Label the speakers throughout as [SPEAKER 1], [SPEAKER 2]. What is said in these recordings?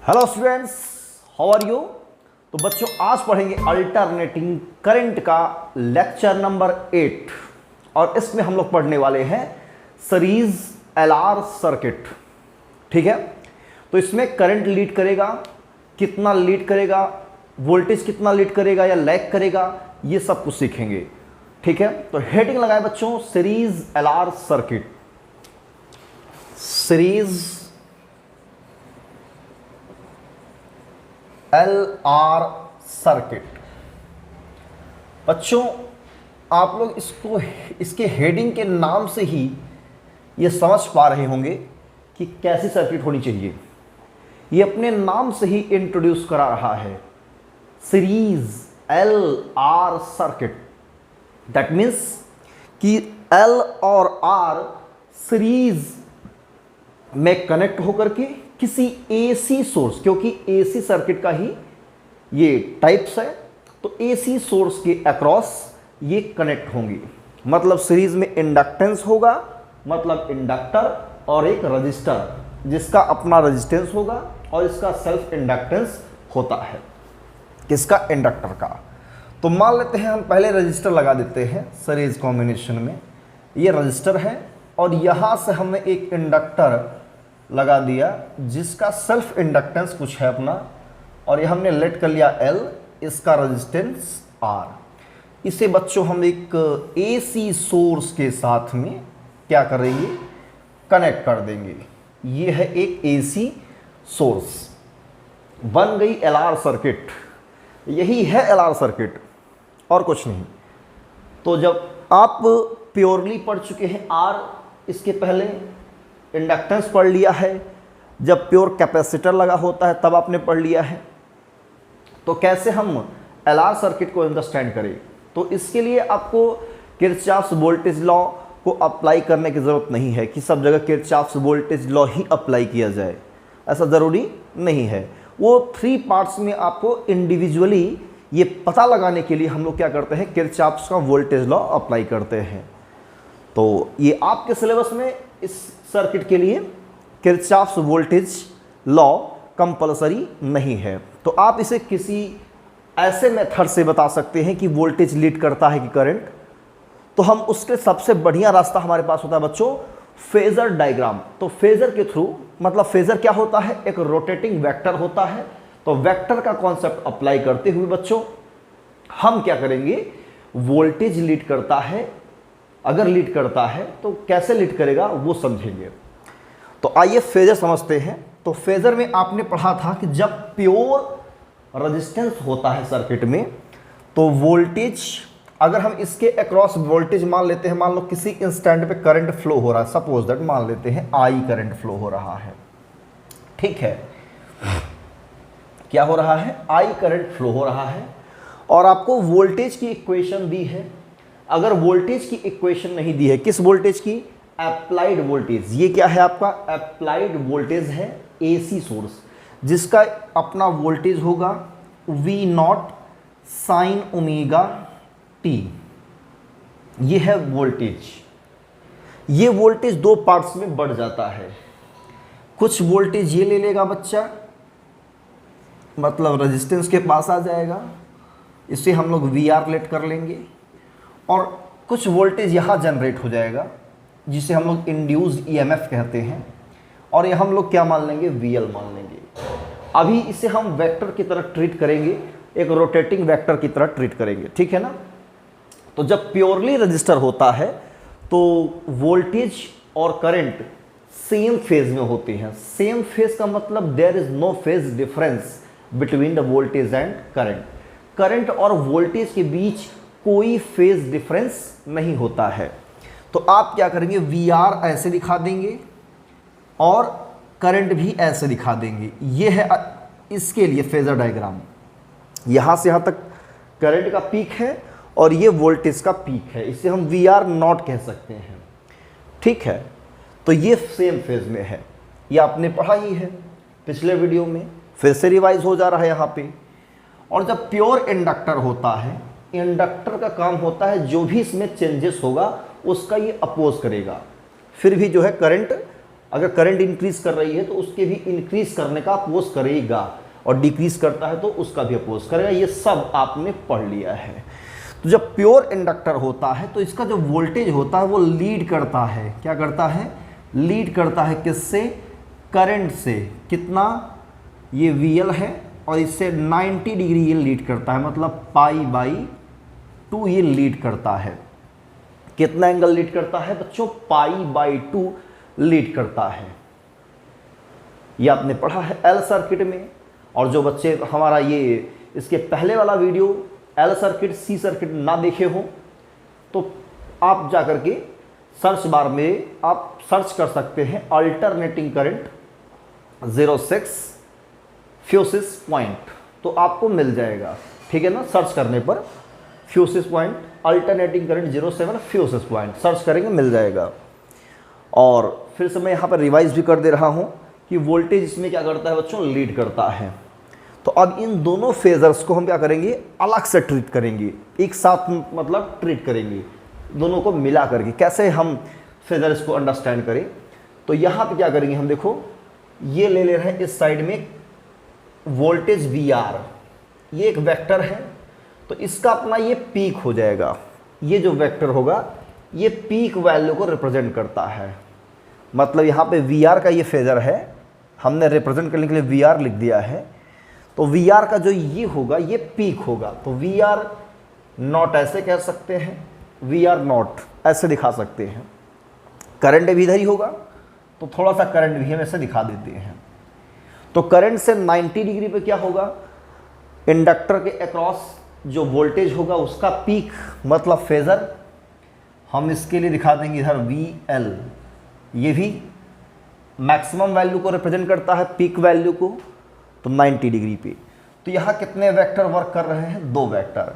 [SPEAKER 1] Hello students, how are you. तो बच्चों आज पढ़ेंगे अल्टरनेटिंग करंट का लेक्चर नंबर 8 और इसमें हम लोग पढ़ने वाले हैं सीरीज एलआर सर्किट। ठीक है, तो इसमें करंट लीड करेगा, कितना लीड करेगा, वोल्टेज कितना लीड करेगा या लैग करेगा, ये सब कुछ सीखेंगे। ठीक है, तो हेडिंग लगाए बच्चों series LR circuit. Series LR circuit. बच्चों आप लोग इसके हेडिंग के नाम से ही ये समझ पा रहे होंगे कि कैसी सर्किट होनी चाहिए। ये अपने नाम से ही इंट्रोड्यूस करा रहा है series LR circuit. That means कि एल और आर सीरीज में कनेक्ट होकर के किसी एसी सोर्स, क्योंकि एसी सर्किट का ही ये टाइप्स है, तो एसी सोर्स के अक्रॉस ये कनेक्ट होंगी। मतलब सीरीज में इंडक्टेंस होगा, मतलब इंडक्टर और एक रजिस्टर जिसका अपना रेजिस्टेंस होगा और इसका सेल्फ इंडक्टेंस होता है। किसका? इंडक्टर का। तो मान लेते हैं हम पहले रजिस्टर लगा देते हैं सीरीज कॉम्बिनेशन में। ये रजिस्टर है और यहां से हमने एक इंडक्टर लगा दिया जिसका सेल्फ इंडक्टेंस कुछ है अपना, और ये हमने लेट कर लिया L, इसका रेजिस्टेंस R। इसे बच्चों हम एक AC सोर्स के साथ में क्या करेंगे? कनेक्ट कर देंगे। ये है एक AC सोर्स, बन गई LR सर्किट। यही है LR सर्किट और कुछ नहीं। तो जब आप प्योरली पढ़ चुके हैं R, इसके पहले इंडक्टेंस पढ़ लिया है, जब प्योर कैपेसिटर लगा होता है तब आपने पढ़ लिया है, तो कैसे हम एलआर सर्किट को अंडरस्टैंड करें? तो इसके लिए आपको किरचॉफ्स वोल्टेज लॉ को अप्लाई करने की ज़रूरत नहीं है कि सब जगह किरचॉफ्स वोल्टेज लॉ ही अप्लाई किया जाए, ऐसा ज़रूरी नहीं है। वो 3 पार्ट्स में आपको इंडिविजुअली ये पता लगाने के लिए हम लोग क्या करते हैं, किरचॉफ्स का वोल्टेज लॉ अप्लाई करते हैं। तो ये आपके सिलेबस में इस सर्किट के लिए किरचॉफ्स वोल्टेज लॉ कंपलसरी नहीं है। तो आप इसे किसी ऐसे मेथड से बता सकते हैं कि वोल्टेज लीड करता है कि करंट, तो हम उसके सबसे बढ़िया रास्ता हमारे पास होता है बच्चों फेजर डायग्राम। तो फेजर के थ्रू, मतलब फेजर क्या होता है? एक रोटेटिंग वेक्टर होता है। तो वेक्टर का कॉन्सेप्ट अप्लाई करते हुए बच्चों हम क्या करेंगे, वोल्टेज लीड करता है, अगर लीड करता है तो कैसे लीड करेगा वो समझेंगे। तो आइए फेजर समझते हैं। तो फेजर में आपने पढ़ा था कि जब प्योर रेजिस्टेंस होता है सर्किट में, तो वोल्टेज, अगर हम इसके अक्रॉस वोल्टेज मान लेते हैं, मान लो किसी इंस्टेंट पे करंट फ्लो हो रहा है, सपोज दैट मान लेते हैं आई करंट फ्लो हो रहा है। ठीक है, क्या हो रहा है? आई करंट फ्लो हो रहा है और आपको वोल्टेज की इक्वेशन दी है। अगर वोल्टेज की इक्वेशन नहीं दी है, किस वोल्टेज की? Applied voltage. ये क्या है आपका? अप्लाइड वोल्टेज है एसी सोर्स, जिसका अपना वोल्टेज होगा V0 साइन ओमेगा टी। ये है वोल्टेज। ये वोल्टेज 2 पार्ट्स में बढ़ जाता है। कुछ वोल्टेज ये ले लेगा बच्चा, मतलब रेजिस्टेंस के पास आ जाएगा, इसे हम लोग VR लेट कर लेंगे, और कुछ वोल्टेज यहाँ जनरेट हो जाएगा जिसे हम लोग इंड्यूस्ड EMF कहते हैं, और ये हम लोग क्या मान लेंगे? VL मान लेंगे। अभी इसे हम वेक्टर की तरह ट्रीट करेंगे, एक रोटेटिंग वेक्टर की तरह ट्रीट करेंगे। ठीक है ना? तो जब प्योरली रजिस्टर होता है तो वोल्टेज और करंट सेम फेज में होते हैं। सेम फेज का मतलब there is no phase difference between the voltage and current. Current और वोल्टेज के बीच कोई फेज डिफरेंस नहीं होता है। तो आप क्या करेंगे? VR ऐसे दिखा देंगे और करंट भी ऐसे दिखा देंगे। ये है इसके लिए फेजर डायग्राम। यहाँ से यहाँ तक करंट का पीक है और ये वोल्टेज का पीक है, इसे हम VR नॉट कह सकते हैं। ठीक है, तो ये सेम फेज में है। ये आपने पढ़ा ही है पिछले वीडियो में, फिर से रिवाइज हो जा रहा है यहाँ पे। और जब प्योर इंडक्टर होता है, इंडक्टर का काम होता है जो भी इसमें चेंजेस होगा उसका ये अपोज करेगा, फिर भी जो है करंट अगर करंट इंक्रीज कर रही है तो उसके भी इंक्रीज करने का अपोज करेगा, और डिक्रीज करता है तो उसका भी अपोज करेगा। ये सब आपने पढ़ लिया है। तो जब प्योर इंडक्टर होता है तो इसका जो वोल्टेज होता है वो लीड करता है, क्या करता है, लीड करता है किससे, करंट से। कितना, ये VL है और इससे 90 डिग्री ये लीड करता है, मतलब π/2 ये लीड करता है। कितना एंगल लीड करता है बच्चों, π/2 लीड करता है। ये आपने पढ़ा है एल सर्किट में। और जो बच्चे हमारा ये इसके पहले वाला video L circuit C circuit ना देखे हो तो आप जाकर के सर्च बार में आप सर्च कर सकते हैं अल्टरनेटिंग करंट 06 फ्यूसिस पॉइंट, तो आपको मिल जाएगा, ठीक है ना। सर्च करने पर फ्यूसिस पॉइंट, अल्टरनेटिंग करंट 07 फ्यूसिस पॉइंट सर्च करेंगे, मिल जाएगा। और फिर से मैं यहाँ पर रिवाइज भी कर दे रहा हूँ कि वोल्टेज इसमें क्या करता है बच्चों, लीड करता है। तो अब इन दोनों फेजर्स को हम क्या करेंगे, अलग से ट्रीट करेंगे, एक साथ मतलब ट्रीट करेंगे, दोनों को मिला करके कैसे हम फेजर्स को अंडरस्टैंड करें। तो यहाँ पे क्या करेंगे हम, देखो ये ले रहे हैं इस साइड में वोल्टेज VR, ये एक वेक्टर है, तो इसका अपना ये पीक हो जाएगा। ये जो वेक्टर होगा ये पीक वैल्यू को रिप्रेजेंट करता है, मतलब यहाँ पे VR का ये फेजर है, हमने रिप्रेजेंट करने के लिए VR लिख दिया है। तो VR का जो ये होगा ये पीक होगा, तो VR नॉट ऐसे कह सकते हैं, VR नॉट ऐसे दिखा सकते हैं। करंट भी इधर ही होगा तो थोड़ा सा करंट भी हम ऐसे दिखा देते हैं। तो करंट से 90 डिग्री पे क्या होगा, इंडक्टर के अक्रॉस जो वोल्टेज होगा उसका पीक मतलब फेजर, हम इसके लिए दिखा देंगे इधर VL, ये भी मैक्सिमम वैल्यू को रिप्रेजेंट करता है, पीक वैल्यू को, तो 90 डिग्री पे। तो यहाँ कितने वेक्टर वर्क कर रहे हैं, 2 वेक्टर,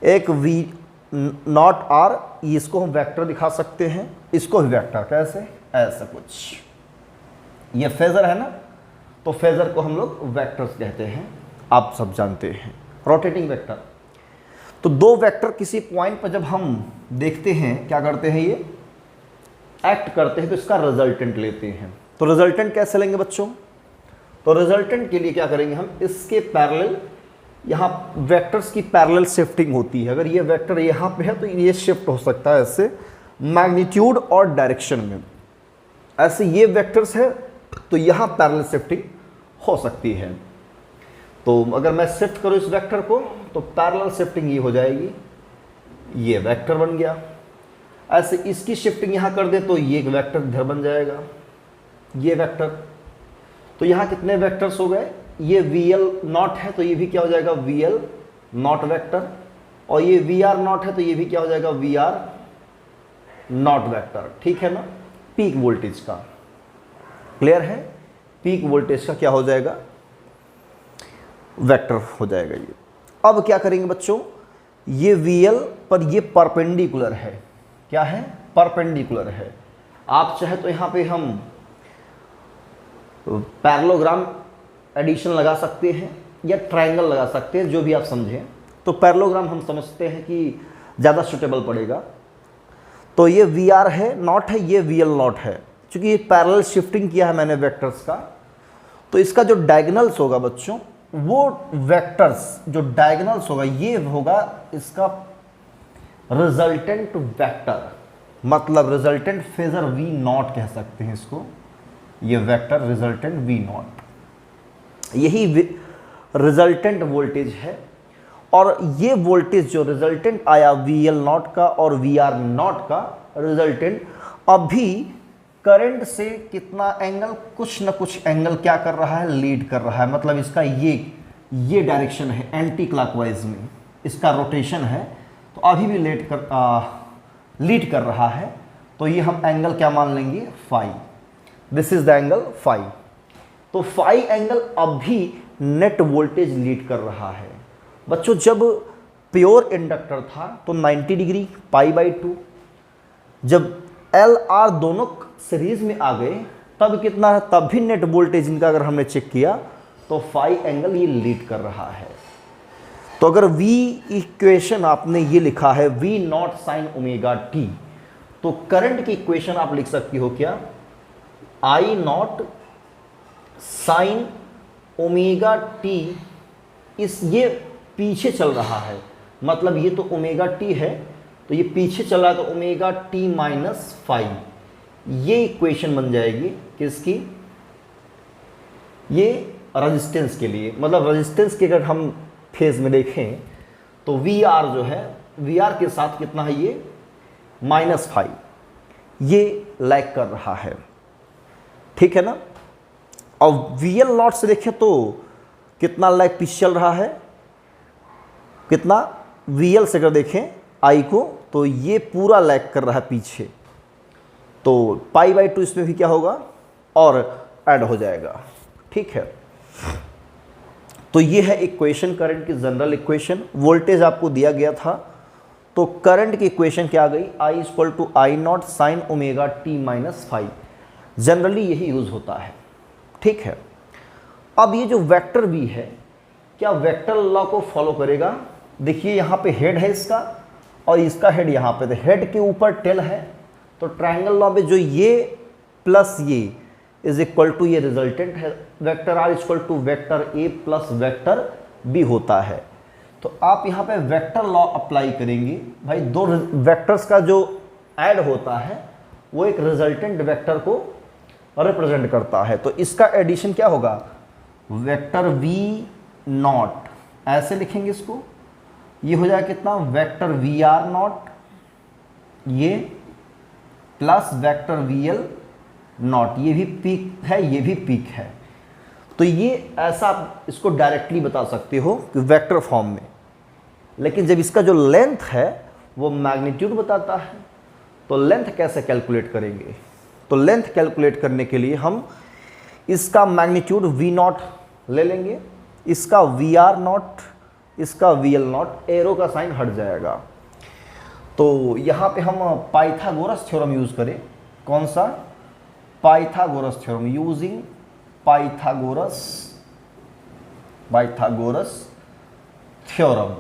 [SPEAKER 1] एक V0R, इसको हम वेक्टर दिखा सकते हैं, इसको भी वेक्टर, कैसे, ऐसा कुछ, ये फेजर है ना, तो फेजर को हम लोग वेक्टर्स कहते हैं, आप सब जानते हैं, रोटेटिंग वेक्टर। तो 2 वेक्टर किसी पॉइंट पर जब हम देखते हैं क्या करते हैं, ये एक्ट करते हैं, तो इसका रिजल्टेंट लेते हैं। तो रिजल्टेंट कैसे लेंगे बच्चों, तो रिजल्टेंट के लिए क्या करेंगे हम, इसके पैरेलल, यहाँ वेक्टर्स की पैरेलल शिफ्टिंग होती है। अगर ये वेक्टर यहाँ पे है तो ये शिफ्ट हो सकता है ऐसे मैग्नीट्यूड और डायरेक्शन में, ऐसे ये वेक्टर्स है तो यहाँ पैरेलल शिफ्टिंग हो सकती है। तो अगर मैं शिफ्ट करूँ इस वेक्टर को तो पैरेलल शिफ्टिंग ये हो जाएगी, ये वेक्टर बन गया। ऐसे इसकी शिफ्टिंग यहाँ कर दे तो ये एक वेक्टर इधर बन जाएगा, ये वेक्टर। तो यहाँ कितने वेक्टर्स हो गए, ये VL नॉट है तो ये भी क्या हो जाएगा, VL नॉट वेक्टर, और ये VR नॉट है तो ये भी क्या हो जाएगा, VR नॉट वेक्टर, ठीक है ना। पीक वोल्टेज का क्लियर है, पीक वोल्टेज का क्या हो जाएगा, वेक्टर हो जाएगा ये। अब क्या करेंगे बच्चों, ये VL पर ये परपेंडिकुलर है, क्या है, परपेंडिकुलर है। आप चाहे तो यहाँ पे हम पैरेललोग्राम एडिशन लगा सकते हैं या ट्रायंगल लगा सकते हैं, जो भी आप समझें। तो पैरेललोग्राम हम समझते हैं कि ज़्यादा सूटेबल पड़ेगा। तो ये VR है नॉट है, ये VL नॉट है, क्योंकि ये पैरेलल शिफ्टिंग किया है मैंने वेक्टर्स का। तो इसका जो डायगोनल्स होगा बच्चों, वो वेक्टर्स जो डायगोनल्स होगा ये होगा इसका रिजल्टेंट वेक्टर, मतलब रिजल्टेंट फेजर V नॉट कह सकते हैं इसको, ये वेक्टर रिजल्टेंट V नॉट, यही रिजल्टेंट वोल्टेज है। और ये वोल्टेज जो रिजल्टेंट आया VL नॉट का और VR नॉट का रिजल्टेंट, अभी करंट से कितना एंगल, कुछ न कुछ एंगल क्या कर रहा है, लीड कर रहा है। मतलब इसका ये डायरेक्शन है एंटी क्लॉकवाइज में, इसका रोटेशन है, तो अभी भी लीड कर रहा है। तो ये हम एंगल क्या मान लेंगे, phi, this is the angle phi. तो फाई एंगल अभी नेट वोल्टेज लीड कर रहा है बच्चों। जब प्योर इंडक्टर था तो 90 डिग्री π/2, जब LR दोनों सीरीज में आ गए तब कितना है, तब भी नेट वोल्टेज इनका अगर हमने चेक किया तो फाई एंगल ये लीड कर रहा है। तो अगर V इक्वेशन आपने ये लिखा है V not sine omega t, तो करंट की इक्वेशन आप लिख सकती हो क्या, आई नॉट साइन ओमेगा टी, इस ये पीछे चल रहा है, मतलब ये तो ओमेगा टी है तो ये पीछे चल रहा है, तो ओमेगा टी माइनस 5, ये इक्वेशन बन जाएगी किसकी, ये रेजिस्टेंस के लिए। मतलब रेजिस्टेंस के अगर हम फेज में देखें तो वी आर जो है, वी आर के साथ कितना है ये -5, ये लैग कर रहा है, ठीक है ना। और वी एल नॉट से देखें तो कितना लैग पीछे चल रहा है, कितना, वी एल से अगर देखें आई को तो ये पूरा लैग कर रहा है पीछे, तो π/2 इसमें भी क्या होगा और ऐड हो जाएगा, ठीक है। तो ये है इक्वेशन करंट की जनरल इक्वेशन। वोल्टेज आपको दिया गया था तो करंट की इक्वेशन क्या आ गई, I = I not sine omega T minus 5, generally यही यूज होता है, ठीक है। अब ये जो वेक्टर भी है क्या वेक्टर लॉ को फॉलो करेगा, देखिए यहाँ पे हेड है इसका और इसका हेड यहाँ पे, तो हेड के ऊपर टेल है, तो ट्रायंगल लॉ में जो ये प्लस ये इज इक्वल टू ये रिजल्टेंट है, vector R equal to vector A plus vector B होता है। तो आप यहाँ पे वेक्टर लॉ अप्लाई करेंगे, भाई दो वेक्टर्स का जो ऐड होता है वो एक रिजल्टेंट वेक्टर को रिप्रेजेंट करता है, तो इसका एडिशन क्या होगा, वेक्टर वी नॉट, ऐसे लिखेंगे इसको, ये हो जाएगा कितना, वेक्टर वी आर नॉट ये plus vector V L not, ये भी पीक है ये भी पीक है। तो ये ऐसा आप इसको डायरेक्टली बता सकते हो कि वेक्टर फॉर्म में, लेकिन जब इसका जो लेंथ है वो मैग्नीट्यूड बताता है, तो लेंथ कैसे कैलकुलेट करेंगे, तो लेंथ कैलकुलेट करने के लिए हम इसका मैग्नीट्यूड वी नॉट ले लेंगे, इसका वी आर नॉट, इसका वी एल नॉट, एरो का साइन हट जाएगा। तो यहाँ पे हम पाइथागोरस थ्योरम यूज करें, कौन सा, Pythagoras theorem, using Pythagoras theorem.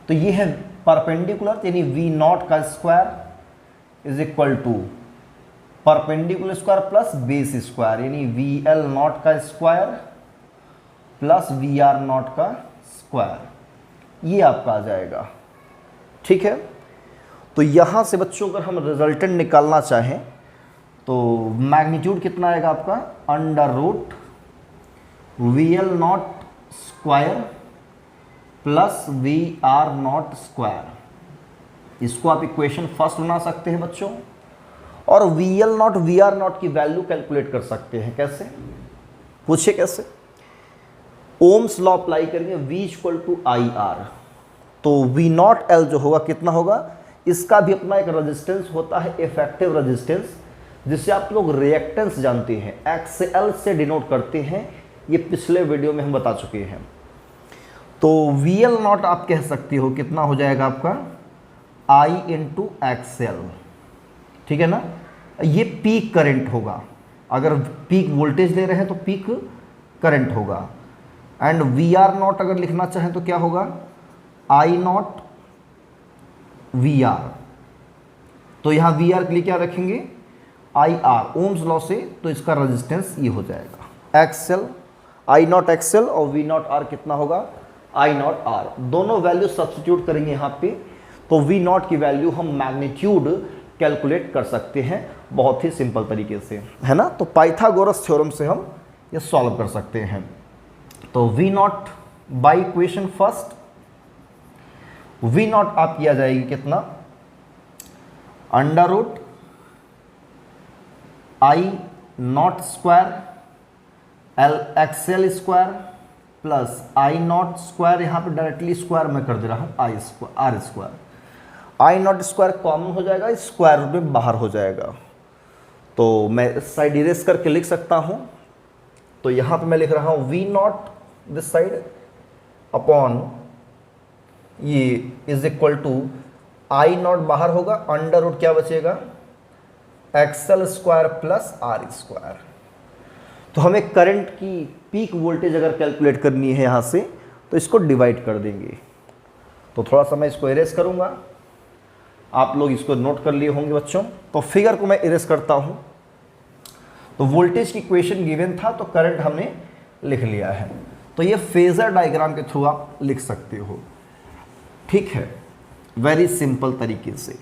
[SPEAKER 1] तो ये है परपेंडिकुलर, यानी वी नॉट का square is equal to perpendicular square plus base square, यानी वी एल नॉट का square plus V R naught का स्क्वायर, ये आपका आ जाएगा, ठीक है। तो यहाँ से बच्चों अगर हम रिजल्टेंट निकालना चाहें तो मैग्नीट्यूड कितना आएगा आपका, under root V L naught square plus V R naught square, इसको आप इक्वेशन फर्स्ट बना सकते हैं बच्चों। और V L naught V R naught की वैल्यू कैलकुलेट कर सकते हैं, कैसे, पूछिए कैसे, ओम्स लॉ अप्लाई करेंगे, V = IR, तो वी नॉट एल जो होगा कितना होगा, इसका भी अपना एक रेजिस्टेंस होता है, इफेक्टिव रेजिस्टेंस, जिससे आप लोग रिएक्टेंस जानते हैं, XL से डिनोट करते हैं, ये पिछले वीडियो में हम बता चुके हैं। तो VL नॉट आप कह सकते हो कितना हो जाएगा आपका I × XL, ठीक है ना। ये पीक करंट होगा, अगर पीक वोल्टेज ले रहे हैं तो पीक करंट होगा। एंड वी आर नॉट अगर लिखना चाहें तो क्या होगा, I नॉट वी आर, तो यहाँ वी आर के लिए क्या रखेंगे, IR, ओम्स लॉ से, तो इसका रेजिस्टेंस ये हो जाएगा XL, I नॉट XL और V नॉट R कितना होगा, I नॉट R, दोनों वैल्यू सब्स्टिट्यूट करेंगे यहाँ पे, तो V नॉट की वैल्यू हम मैग्नीट्यूड कैलकुलेट कर सकते हैं बहुत ही सिंपल तरीके से, है ना। तो पाइथागोरस थ्योरम से हम ये सॉल्व कर सकते हैं। तो V naught by equation first, V naught आप किया जाएगी कितना, under root I naught square L XL square plus I naught square, यहाँ पे डायरेक्टली स्क्वायर मैं कर दे रहा हूँ, I square, R square, I naught square common हो जाएगा, स्क्वायर रूट में बाहर हो जाएगा, तो मैं इस साइड इरेज करके लिख सकता हूँ। तो यहाँ पे मैं लिख रहा हूँ V not this side upon ये is equal to I not बाहर होगा, अंडर रूट क्या बचेगा, XL square plus R square. तो हमें करंट की पीक वोल्टेज अगर कैलकुलेट करनी है यहाँ से, तो इसको डिवाइड कर देंगे। तो थोड़ा सा मैं इसको इरेज करूँगा, आप लोग इसको नोट कर लिए होंगे बच्चों। तो फिगर को मैं इरेज करता हूँ, तो वोल्टेज की इक्वेशन गिवन था तो करंट हमने लिख लिया है। तो ये फेजर डायग्राम के थ्रू आप लिख सकते हो, ठीक है, वेरी सिंपल तरीके से।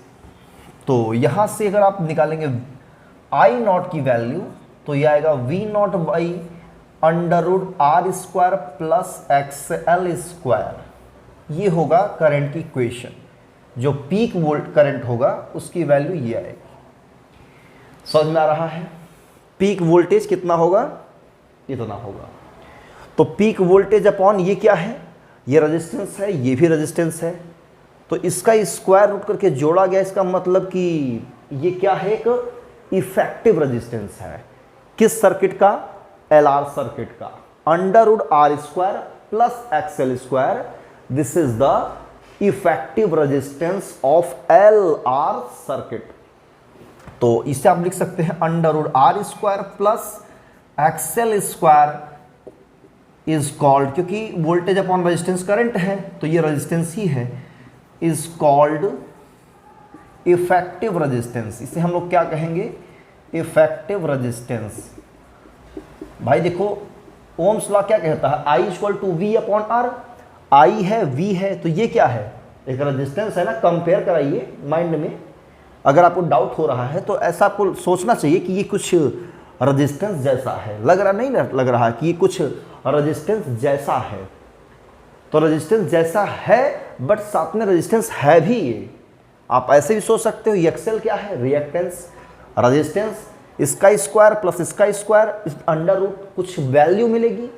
[SPEAKER 1] तो यहां से अगर आप निकालेंगे आई नॉट की वैल्यू तो ये आएगा V naught by under root R square plus X L square. ये होगा करंट की इक्वेशन, जो पीक वोल्ट करंट होगा उसकी वैल्यू ये आएगी। समझ में आ रहा है? पीक वोल्टेज कितना होगा, इतना होगा। तो पीक वोल्टेज अपॉन ये क्या है, ये रेजिस्टेंस है, ये भी रेजिस्टेंस है, तो इसका स्क्वायर रूट करके जोड़ा गया। इसका मतलब कि ये क्या है, एक इफेक्टिव रेजिस्टेंस है। किस सर्किट का, एल आर सर्किट का। Under root R square plus X L square, this is the effective resistance of L R circuit. तो इसे आप लिख सकते हैं under root R square plus X L square is called, क्योंकि voltage upon resistance current है तो ये रेजिस्टेंस ही है, इज कॉल्ड इफेक्टिव रेजिस्टेंस। इसे हम लोग क्या कहेंगे, इफेक्टिव रेजिस्टेंस। भाई देखो ओम्स लॉ क्या कहता है, I equal to V upon R. I है, वी है, तो ये क्या है, एक रेजिस्टेंस है ना। कंपेयर कराइए माइंड में, अगर आपको डाउट हो रहा है तो ऐसा आपको सोचना चाहिए कि ये कुछ रेजिस्टेंस जैसा है। लग रहा नहीं, लग रहा है कि ये कुछ रेजिस्टेंस जैसा है, तो रेजिस्टेंस जैसा है बट साथ में रेजिस्टेंस है भी। ये आप ऐसे भी सोच सकते हो, एक्सेल क्या है, रिएक्टेंस, रेजिस्टेंस, इसका स्क्वायर प्लस इसका स्क्वायर अंडर रूट कुछ वैल्यू मिलेगी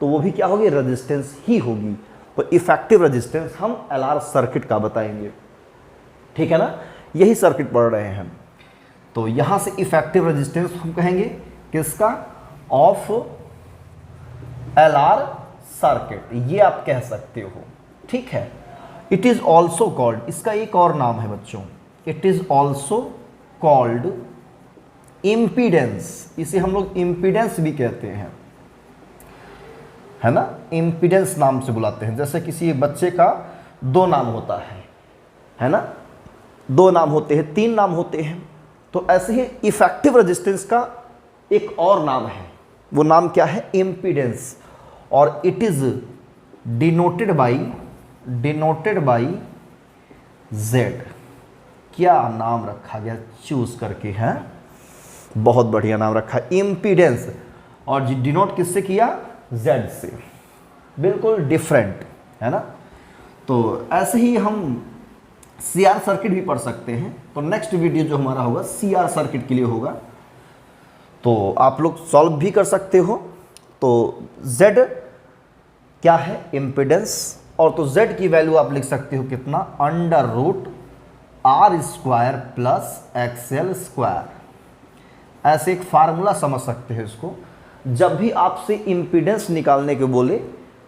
[SPEAKER 1] तो वो भी क्या होगी, रेजिस्टेंस ही होगी। तो इफेक्टिव रेजिस्टेंस हम एलआर सर्किट का बताएंगे, ठीक है ना, यही सर्किट पढ़ रहे हैं। तो यहां से इफेक्टिव रेजिस्टेंस हम कहेंगे किसका, ऑफ एलआर सर्किट, ये आप कह सकते हो, ठीक है। इट इज ऑल्सो कॉल्ड, इसका एक और नाम है बच्चों, it is also called impedance. इसे हम लोग इम्पीडेंस भी कहते हैं, है ना, इम्पीडेंस नाम से बुलाते हैं। जैसे किसी बच्चे का दो नाम होता है ना, दो नाम होते हैं, तीन नाम होते हैं, तो ऐसे ही इफेक्टिव रेजिस्टेंस का एक और नाम है, वो नाम क्या है, इम्पीडेंस। और it is denoted by Z. क्या नाम रखा गया चूज करके, है, बहुत बढ़िया नाम रखा, इम्पीडेंस। और डिनोट किससे किया, जेड से, बिल्कुल डिफरेंट, है ना। तो ऐसे ही हम सीआर सर्किट भी पढ़ सकते हैं। तो नेक्स्ट वीडियो जो हमारा होगा सीआर सर्किट के लिए होगा, तो आप लोग सॉल्व भी कर सकते हो। तो Z क्या है, इम्पीडेंस, और तो Z की वैल्यू आप लिख सकते हो कितना, under root R square plus X L square. ऐसे एक फार्मूला समझ सकते हैं इसको। जब भी आपसे इम्पीडेंस निकालने के बोले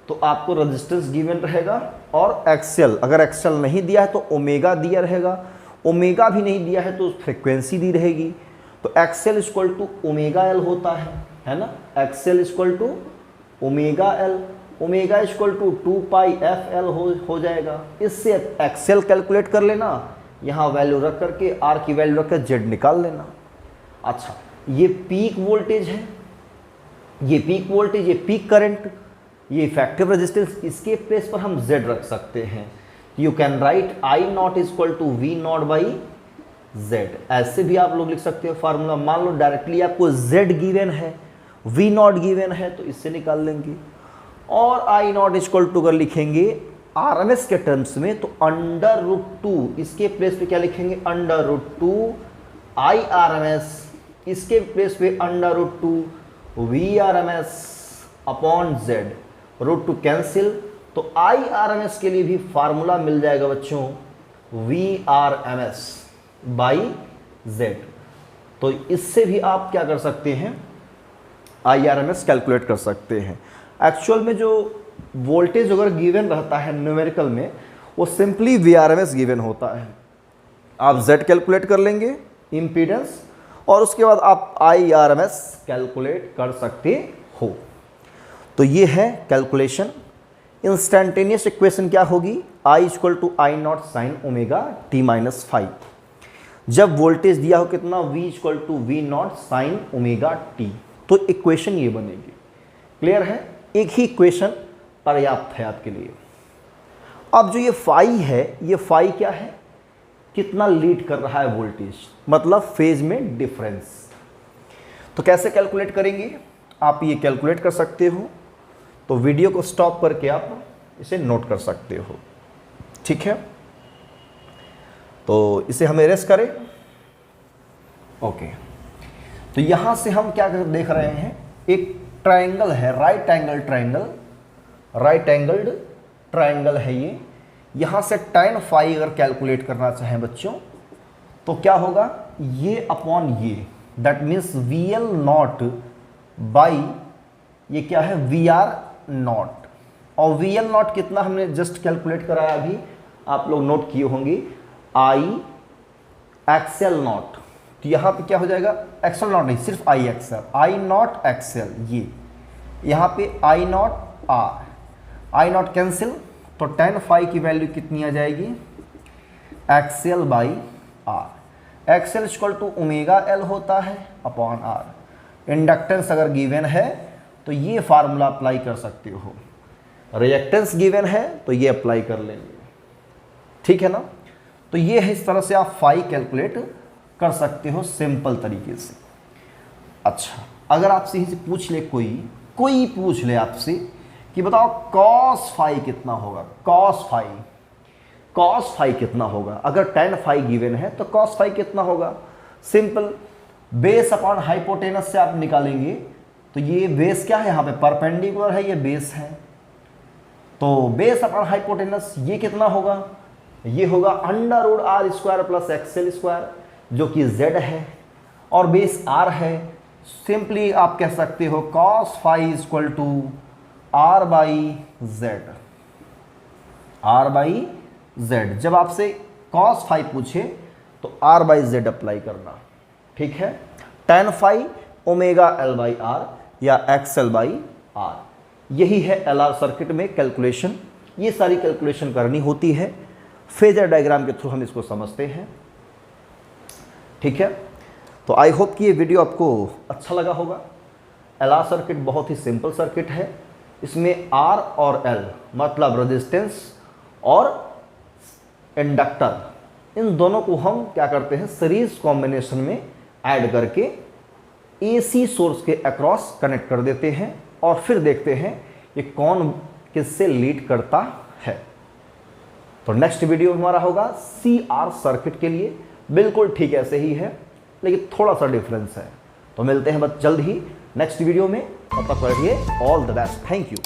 [SPEAKER 1] तो आपको रेजिस्टेंस गिवन रहेगा और एक्सएल, अगर एक्सएल नहीं दिया है तो ओमेगा दिया रहेगा, ओमेगा भी नहीं दिया है तो फ्रीक्वेंसी दी रहेगी। तो X L equal to omega L होता है ना, X L equal to omega L, omega equal to 2 pi F L हो जाएगा। इससे एक्सएल कैलकुलेट कर लेना, यहाँ वैल्यू रख करके आर की वैल्यू रख कर जेड निकाल लेना। अच्छा, ये पीक वोल्टेज है, ये पीक वोल्टेज, ये पीक करंट, ये इफेक्टिव रेजिस्टेंस, इसके प्लेस पर हम Z रख सकते हैं। You can write I naught equal to V naught by Z। ऐसे भी आप लोग लिख सकते हो फार्मूला। मान लो डायरेक्टली आपको Z गिवन है, वी नॉट गिवन है, तो इससे निकाल लेंगे। और आई नॉट इक्वल टू अगर लिखेंगे RMS के टर्म्स में तो अंडर रूट 2, इसके प्लेस पे क्या लिखेंगे, अंडर रूट 2 IRMS, इसके प्लेस पे under root 2 VRMS upon Z। Root 2 cancel, तो IRMS के लिए भी फार्मूला मिल जाएगा बच्चों, VRMS बाई Z। तो इससे भी आप क्या कर सकते हैं, IRMS कैलकुलेट कर सकते हैं। एक्चुअल में जो वोल्टेज अगर गिवन रहता है न्यूमेरिकल में, वो सिंपली VRMS गिवन होता है। आप Z कैलकुलेट कर लेंगे इम्पीडेंस, और उसके बाद आप IRMS कैलकुलेट कर सकते हो। तो ये है कैलकुलेशन। इंस्टेंटेनियस इक्वेशन क्या होगी, I equal to I not sine omega t minus 5। जब वोल्टेज दिया हो कितना V equal to V not sine omega t, तो इक्वेशन ये बनेगी। क्लियर है? एक ही इक्वेशन पर्याप्त है आपके लिए। अब जो ये फाई है, ये फाई क्या है? कितना लीड कर रहा है वोल्टेज, मतलब फेज में डिफरेंस। तो कैसे कैलकुलेट करेंगे? आप ये कैलकुलेट कर सकते हो, तो वीडियो को स्टॉप करके आप इसे नोट कर सकते हो। ठीक है, तो इसे हम एरेस करें। ओके, तो यहां से हम क्या देख रहे हैं, एक ट्रायंगल है, right angle triangle, right angled triangle है ये। यहां से tan फाई अगर कैलकुलेट करना चाहें बच्चों, तो क्या होगा, ये अपॉन ये, that means VL not by ये क्या है, VR नॉट। और VL नॉट कितना हमने जस्ट कैलकुलेट कराया अभी, आप लोग नोट किए होंगे, I XL नॉट। तो यहाँ पे क्या हो जाएगा, XL नॉट नहीं, सिर्फ I XL, I not XL, ये यहाँ पे I not R, I not cancel, तो tan फाई की वैल्यू कितनी आ जाएगी, XL by R। XL equal to omega L होता है अपॉन R। इंडक्टेंस अगर गिवन है तो ये फार्मूला अप्लाई कर सकते हो, रिएक्टेंस गिवन है तो ये अप्लाई कर लेंगे। ठीक है ना? तो ये है, इस तरह से आप फाई कैलकुलेट कर सकते हो सिंपल तरीके से। अच्छा, अगर आपसे यहीं से पूछ ले, कोई पूछ ले आपसे कि बताओ कॉस फाई कितना होगा, कॉस फाई कितना होगा, अगर tan फाई गिवन है तो कॉस फाई कितना होगा, सिंपल बेस अपॉन हाइपोटेनस से आप निकालेंगे। तो ये बेस क्या है, यहाँ पे परपेंडिकुलर है, ये बेस है, तो बेस अपॉन हाइपोटेनस ये कितना होगा, ये होगा √r square plus XL square, जो कि z है, और बेस r है। सिंपली आप कह सकते हो cos phi equal to r by z। जब आपसे cos फाई पूछे तो r बाई z अप्लाई करना। ठीक है, tan phi omega L by R या XL बाई R, यही है LR सर्किट में कैलकुलेशन। ये सारी कैलकुलेशन करनी होती है, फेजर डायग्राम के थ्रू हम इसको समझते हैं। ठीक है, तो आई होप कि ये वीडियो आपको अच्छा लगा होगा। LR सर्किट बहुत ही सिंपल सर्किट है, इसमें R और L मतलब रेजिस्टेंस और इंडक्टर, इन दोनों को हम क्या करते हैं, सीरीज कॉम्बिनेशन में ऐड करके AC सोर्स के अक्रॉस कनेक्ट कर देते हैं, और फिर देखते हैं ये कौन किससे लीड करता है। तो नेक्स्ट वीडियो हमारा होगा CR सर्किट के लिए, बिल्कुल ठीक ऐसे ही है, लेकिन थोड़ा सा डिफरेंस है। तो मिलते हैं बस जल्द ही नेक्स्ट वीडियो में, तब तक के लिए all the best, thank you.